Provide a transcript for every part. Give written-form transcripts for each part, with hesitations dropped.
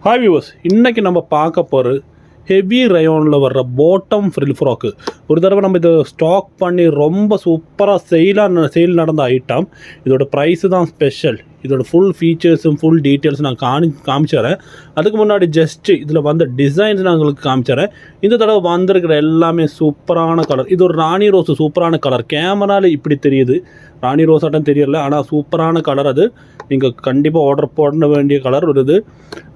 Hi viewers, இன்றைக்கி நம்ம பார்க்க போகிறது ஹெவி ரயோனில் வர்ற பாட்டம் ஃப்ரில் ஃப்ராக்கு. ஒரு தடவை நம்ம இதை ஸ்டாக் பண்ணி ரொம்ப சூப்பராக சேல் நடந்த ஐட்டம். இதோட ப்ரைஸு தான் ஸ்பெஷல். இதோட ஃபுல் ஃபீச்சர்ஸும் ஃபுல் டீட்டெயில்ஸ் நான் காமிச்சிடறேன். அதுக்கு முன்னாடி ஜஸ்ட்டு இதில் வந்த டிசைன்ஸ் நான் உங்களுக்கு காமிச்சிடறேன். இந்த தடவை வந்திருக்கிற எல்லாமே சூப்பரான கலர். இது ஒரு ராணி ரோஸு சூப்பரான கலர். கேமராவில் இப்படி தெரியுது, ராணி ரோஸ் ஆட்டம் தெரியல, ஆனால் சூப்பரான கலர். அது நீங்கள் கண்டிப்பாக ஆர்டர் போட வேண்டிய கலர் வருது.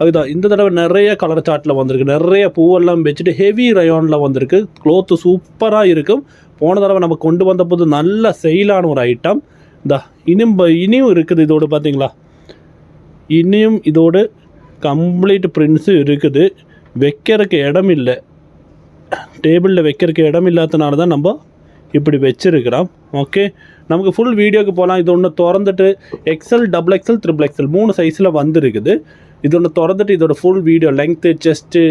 அதுதான் இந்த தடவை நிறைய கலர் சார்ட்டில் வந்திருக்கு. நிறைய பூவெல்லாம் வச்சுட்டு ஹெவி ரயோனில் வந்திருக்கு. க்ளோத்து சூப்பராக இருக்கும். போன தடவை நம்ம கொண்டு வந்த போது நல்ல செயிலான ஒரு ஐட்டம். இனியும் இருக்குது. இதோடு பார்த்தீங்களா, இனியும் இதோடு கம்ப்ளீட் பிரிண்ட்ஸும் இருக்குது. வைக்கிறதுக்கு இடம் இல்லை, டேபிளில் வைக்கிறதுக்கு இடம் இல்லாதனால தான் நம்ம இப்படி வச்சுருக்கிறோம். ஓகே, நமக்கு ஃபுல் வீடியோக்கு போகலாம். இது ஒன்று திறந்துட்டு XL, XXL, XXL 3 சைஸில் வந்துருக்குது. இது ஒன்று திறந்துட்டு இதோட ஃபுல் வீடியோ லெங்க்த்து, செஸ்ட்டு,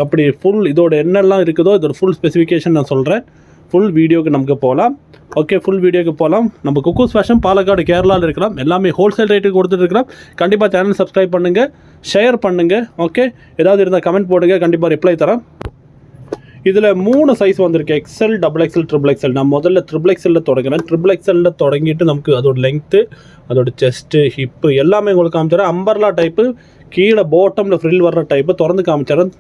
அப்படி ஃபுல் இதோட என்னெல்லாம் இருக்குதோ இதோட ஃபுல் ஸ்பெசிஃபிகேஷன் நான் சொல்கிறேன். ஃபுல் வீடியோக்கு நமக்கு போகலாம். ஓகே, ஃபுல் வீடியோக்கு போகலாம். நம்ம குக்கூஸ் ஃபேஷன் பாலக்காடு, கேரளாவில் இருக்கலாம். எல்லாமே ஹோல்சேல் ரேட்டுக்கு கொடுத்துட்ருக்கலாம். கண்டிப்பாக சேனல் சப்ஸ்கிரைப் பண்ணுங்கள், ஷேர் பண்ணுங்கள். ஓகே, ஏதாவது இருந்தால் கமெண்ட் போடுங்க, கண்டிப்பாக ரிப்ளை தரேன். இதில் 3 சைஸ் வந்திருக்கு, XL, XXL, XXL. நான் முதல்ல XXL தொடங்குறேன். XXL தொடங்கிட்டு நமக்கு அதோட லெங்க்த்து, அதோட செஸ்ட்டு, ஹிப்பு எல்லாமே உங்களுக்கு காமிச்சிடறேன். அம்பர்லா டைப்பு, கீழே பாட்டமில் ஃப்ரில் வர்ற டைப்பு திறந்து காமிச்சிடறேன்.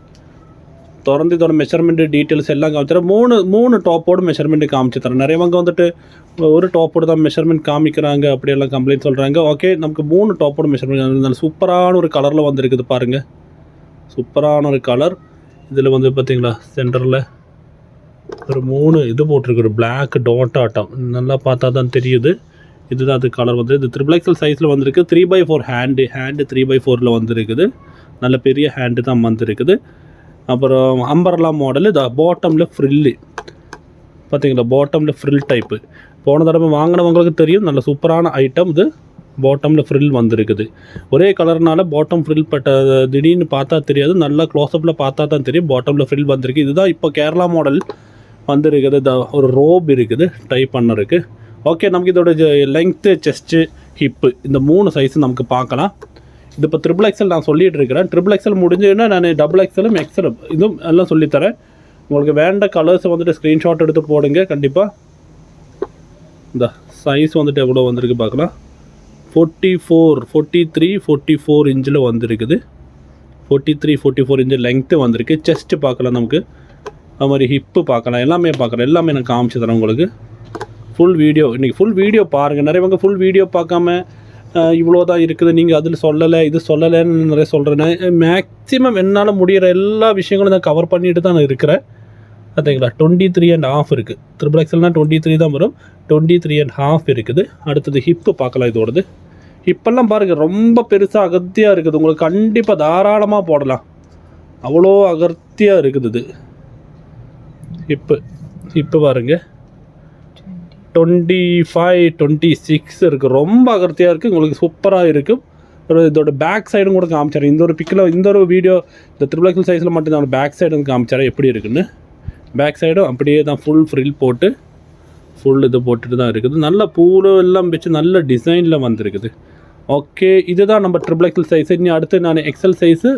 திறந்து இதோட மெஷர்மெண்ட்டு டீட்டெயில்ஸ் எல்லாம் காமிச்சிடறேன். மூணு டாப்போடு மெஷர்மெண்ட்டு காமிச்சு தரேன். நிறையவங்க வந்துட்டு ஒரு டாப்போடு தான் மெஷர்மெண்ட் காமிக்கிறாங்க, அப்படியெல்லாம் கம்ப்ளைண்ட் சொல்கிறாங்க. ஓகே, நமக்கு 3 டாப்போடு மெஷர்மெண்ட். சூப்பரான ஒரு கலரில் வந்துருக்குது பாருங்கள், சூப்பரான ஒரு கலர். இதில் வந்து பார்த்திங்களா, சென்டரில் ஒரு 3 இது போட்டிருக்கு, ஒரு பிளாக் டாட் ஆட்டம். நல்லா பார்த்தா தான் தெரியுது. இதுதான் அது கலர் வந்து. இது XXL சைஸில் வந்திருக்கு. 3x4 ஹேண்டு 3x4 வந்துருக்குது. நல்ல பெரிய ஹேண்டு தான் வந்துருக்குது. அப்புறம் அம்பர்லா மாடலு. பாட்டமில் ஃப்ரில்லு பார்த்தீங்களா, பாட்டமில் ஃப்ரில் டைப்பு. போன தடவை வாங்கினவங்களுக்கு தெரியும், நல்ல சூப்பரான ஐட்டம். இது பாட்டமில் ஃப்ரில் வந்துருக்குது. ஒரே கலர்னால பாட்டம் ஃப்ரில் திடீர்னு பார்த்தா தெரியாது, நல்லா க்ளோஸ்அப்பில் பார்த்தா தான் தெரியும் பாட்டமில் ஃப்ரில் வந்திருக்கு. இதுதான் இப்போ கேரளா மாடல் வந்துருக்குது. ஒரு ரோப் இருக்குது டைப் பண்ணருக்கு. ஓகே, நமக்கு இதோட லெங்க்த்து, செஸ்ட்டு, ஹிப்பு இந்த 3 சைஸு நமக்கு பார்க்கலாம். இது இப்போ XXL நான் சொல்லிகிட்டு இருக்கிறேன். XXL முடிஞ்சுன்னா நான் XXL, XL இதுவும் எல்லாம் சொல்லித்தரேன். உங்களுக்கு வேண்ட கலர்ஸை வந்துட்டு ஸ்க்ரீன்ஷாட் எடுத்து போடுங்க. கண்டிப்பாக இந்த சைஸ் வந்துட்டு எவ்வளோ வந்திருக்கு பார்க்கலாம். 44, 43, 44 இன்ச்சில் வந்துருக்குது. 43, 44 இன்ச்சு லெங்க்த்து வந்திருக்கு. செஸ்ட்டு பார்க்கலாம், நமக்கு அது மாதிரி ஹிப்பு பார்க்கலாம், எல்லாமே பார்க்கலாம். எல்லாமே நான் காமிச்சு தரேன் உங்களுக்கு. ஃபுல் வீடியோ இன்றைக்கி ஃபுல் வீடியோ பாருங்கள். நிறையவங்க ஃபுல் வீடியோ பார்க்காம இவ்வளோ தான் இருக்குது, நீங்கள் அதில் சொல்லலை இது சொல்லலைன்னு நிறைய சொல்கிறேன். மேக்ஸிமம் என்னால் முடிகிற எல்லா விஷயங்களும் நான் கவர் பண்ணிட்டு தான் நான் இருக்கிறேன். பார்த்தீங்களா, 23.5 இருக்குது. XXLனால் 23 தான் வரும். 23.5 இருக்குது. அடுத்தது ஹிப்பு பார்க்கலாம். இதோடது ஹிப்பெல்லாம் பாருங்கள், ரொம்ப பெருசாக அகத்தியாக இருக்குது. உங்களுக்கு கண்டிப்பாக தாராளமாக போடலாம், அவ்வளோ அகத்தியாக இருக்குது. இது ஹிப்பு பாருங்கள், 25, 26 இருக்குது. ரொம்ப அகர்த்தியாக இருக்குது, உங்களுக்கு சூப்பராக இருக்கும். இதோட பேக் சைடும் கூட காமிச்சாரேன். இந்த ஒரு பிக்கில், இந்த ஒரு வீடியோ இந்த XXL சைஸில் மட்டும் தான் பேக் சைடு வந்து காமிச்சாரேன் எப்படி இருக்குன்னு. பேக் சைடும் அப்படியே தான் ஃபுல் ஃப்ரில் போட்டு ஃபுல் இது போட்டுட்டு தான் இருக்குது. நல்ல பூவில் எல்லாம் வச்சு நல்ல டிசைனில் வந்துருக்குது. ஓகே, இதுதான் நம்ம XXL சைஸு. இனி அடுத்து நான் XL சைஸு,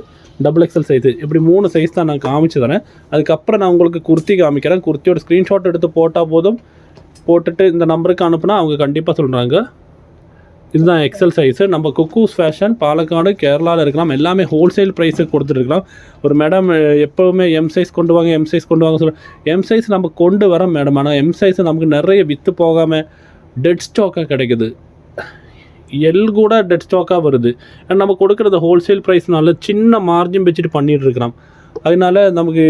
XXL சைஸு இப்படி 3 சைஸ் தான் நான் காமிச்சு தரேன். அதுக்கப்புறம் நான் உங்களுக்கு குர்த்தி காமிக்கிறேன். குர்த்தியோட ஸ்க்ரீன்ஷாட் எடுத்து போட்டால் போதும். போட்டுட்டு இந்த நம்பருக்கு அனுப்புனா அவங்க கண்டிப்பாக சொல்கிறாங்க. இதுதான் XL சைஸு. நம்ம குக்கூஸ் ஃபேஷன் பாலக்காடு, கேரளாவில் இருக்கலாம். எல்லாமே ஹோல்சேல் ப்ரைஸுக்கு கொடுத்துருக்கலாம். ஒரு மேடம் எப்போவுமே M சைஸ் கொண்டு வாங்க, M சைஸ் கொண்டு வாங்க M சைஸ் நம்ம கொண்டு வரோம் மேடம். ஆனால் M சைஸ் நமக்கு நிறைய விற்று போகாமல் டெட் ஸ்டாக்காக கிடைக்குது. எல் கூட டெட் ஸ்டாக்காக வருது. நம்ம கொடுக்குறது ஹோல்சேல் ப்ரைஸ்னால சின்ன மார்ஜின் வச்சுட்டு பண்ணிகிட்ருக்கிறோம். அதனால நமக்கு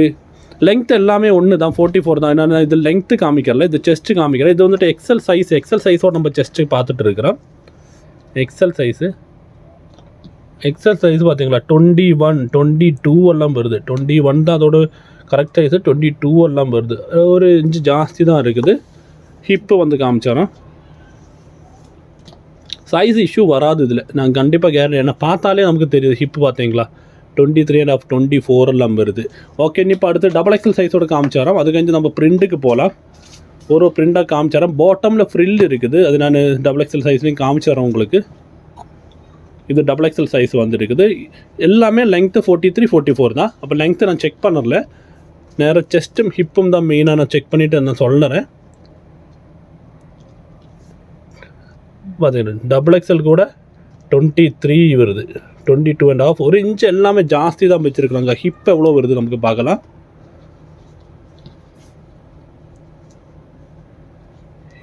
லெங்க்த் எல்லாமே ஒன்று தான், 44 தான். நான் இது லெங்க்த்து காமிக்கிறல, இது செஸ்ட்டு காமிக்கிறேன். இது வந்துட்டு XL சைஸோடு நம்ம செஸ்ட்டு பார்த்துட்டு இருக்கிறோம். XL சைஸு பார்த்தீங்களா, 21, 22 எல்லாம் வருது. 21 தான் அதோட கரெக்ட் சைஸு. 22 எல்லாம் வருது. ஒரு இன்ச்சு ஜாஸ்தி தான் இருக்குது. ஹிப்பு வந்து காமிச்சாரோம். சைஸ் இஷ்யூ வராது இதில், நான் கண்டிப்பாக கேரண்டி. ஏன்னா பார்த்தாலே நமக்கு தெரியுது. ஹிப்பு பார்த்தீங்களா, 23.5, 24 எல்லாம் வருது. ஓகே, இப்போ அடுத்து XXL சைஸோடு காமிச்சாரோம். அது கழிஞ்சு நம்ம பிரிண்ட்டுக்கு போகலாம். ஒரு பிரிண்டாக காமிச்சாரோம். பாட்டமில் ஃப்ரில் இருக்குது. அது நான் XXL சைஸ்லேயும் காமிச்சாரோம் உங்களுக்கு. இது XXL சைஸ் வந்துருக்குது. எல்லாமே லெங்க்த்து 43, 44 தான். அப்போ லெங்க்த்து நான் செக் பண்ணல, நேராக செஸ்ட்டும் ஹிப்பும் தான் மெயினாக நான் செக் பண்ணிவிட்டு நான் சொல்லுறேன். பார்த்தீங்கன்னா XXL கூட 23 வருது, 22.5, 1 இன்ச் எல்லாமே ஜாஸ்தி தான் வச்சுருக்குறாங்க. ஹிப் எவ்வளோ வருது நமக்கு பார்க்கலாம்.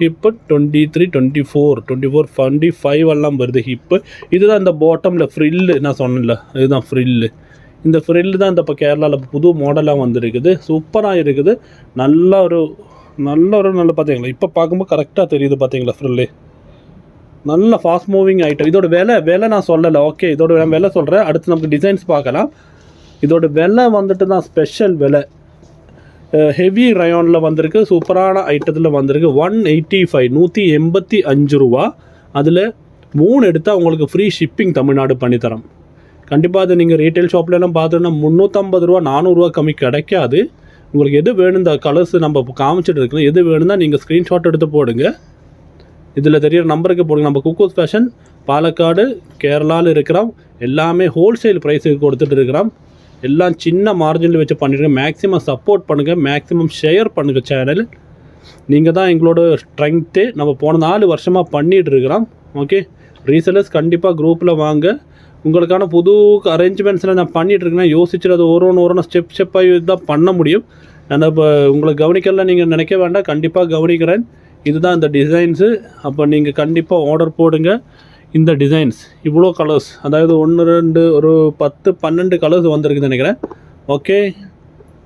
ஹிப்பு 23, 24, 25 எல்லாம் வருது ஹிப்பு. இதுதான் இந்த பாட்டமில் ஃப்ரில்லு நான் சொன்னேன்ல, இதுதான் ஃப்ரில்லு. இந்த ஃப்ரில்லு தான் இந்த இப்போ கேரளாவில் புது மாடலாக வந்துருக்குது. சூப்பராக இருக்குது. நல்ல பார்த்தீங்களா, இப்போ பார்க்கும்போது கரெக்டாக தெரியுது பார்த்தீங்களா ஃப்ரில்லு. நல்ல ஃபாஸ்ட் மூவிங் ஐட்டம். இதோட விலை நான் சொல்லலை. ஓகே, இதோட விலை சொல்கிறேன். அடுத்து நமக்கு டிசைன்ஸ் பார்க்கலாம். இதோட விலை வந்துட்டு தான் ஸ்பெஷல் விலை. ஹெவி ரயானில் வந்திருக்கு, சூப்பரான ஐட்டத்தில் வந்திருக்கு. 185 ரூபா. அதில் 3 எடுத்தால் உங்களுக்கு ஃப்ரீ ஷிப்பிங் தமிழ்நாடு பண்ணித்தரோம். கண்டிப்பாக அது நீங்கள் ரீட்டைல் ஷாப்லலாம் பார்த்தோன்னா 350 ரூபா 400 ரூபா கம்மி கிடைக்காது. உங்களுக்கு எது வேணும், இந்த கலர்ஸ் நம்ம காமிச்சிட்டு இருக்கோம், எது வேணும்னா நீங்கள் ஸ்க்ரீன்ஷாட் எடுத்து போடுங்க. இதில் தெரியிற நம்பருக்கு போடுங்க. நம்ம குக்கூஸ் ஃபேஷன் பாலக்காடு கேரளாவில் இருக்கிறோம். எல்லாமே ஹோல்சேல் ப்ரைஸுக்கு கொடுத்துட்டு இருக்கிறோம். எல்லாம் சின்ன மார்ஜினில் வச்சு பண்ணிடுங்க. மேக்ஸிமம் சப்போர்ட் பண்ணுங்கள், மேக்ஸிமம் ஷேர் பண்ணுங்கள் சேனல். நீங்கள் தான் எங்களோட ஸ்ட்ரென்த்து. நம்ம போன 4 வருஷமாக பண்ணிகிட்டு இருக்கிறோம். ஓகே, ரீசெலர்ஸ் கண்டிப்பாக குரூப்பில் வாங்க. உங்களுக்கான புது அரேஞ்ச்மெண்ட்ஸில் நான் பண்ணிகிட்ருக்கேன். யோசிச்சுட்டு அது ஒரு ஸ்டெப்பாக தான் பண்ண முடியும். நான் இப்போ உங்களை கவனிக்கலாம் நீங்கள் நினைக்க வேண்டாம், கண்டிப்பாக கவனிக்கிறேன். இதுதான் இந்த டிசைன்ஸு. அப்போ நீங்கள் கண்டிப்பாக ஆர்டர் போடுங்க. இந்த டிசைன்ஸ் இவ்வளோ கலர்ஸ், அதாவது 1, 2, ஒரு 10, 12 கலர்ஸ் வந்திருக்குன்னு நினைக்கிறேன். ஓகே,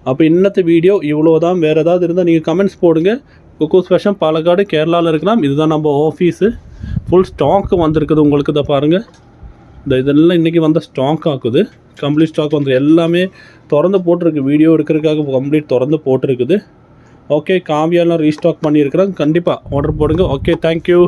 அப்போ இன்னத்து வீடியோ இவ்வளோ தான். வேறு ஏதாவது இருந்தால் நீங்கள் கமெண்ட்ஸ் போடுங்க. குக்கூஸ் ஃபேஷன் பாலக்காடு கேரளாவில் இருக்கலாம். இதுதான் நம்ம ஆஃபீஸு. ஃபுல் ஸ்டாக்கு வந்திருக்குது உங்களுக்கு. இதை பாருங்கள், இதெல்லாம் இன்றைக்கி வந்த ஸ்டாக் ஆக்குது. கம்ப்ளீட் ஸ்டாக் வந்து எல்லாமே திறந்து போட்டிருக்கு. வீடியோ எடுக்கிறதுக்காக கம்ப்ளீட் திறந்து போட்டிருக்குது. ஓகே, காவியாலாம் ரீஸ்டாக் பண்ணியிருக்கிறேன். கண்டிப்பாக ஆர்டர் போடுங்க. Okay, thank you.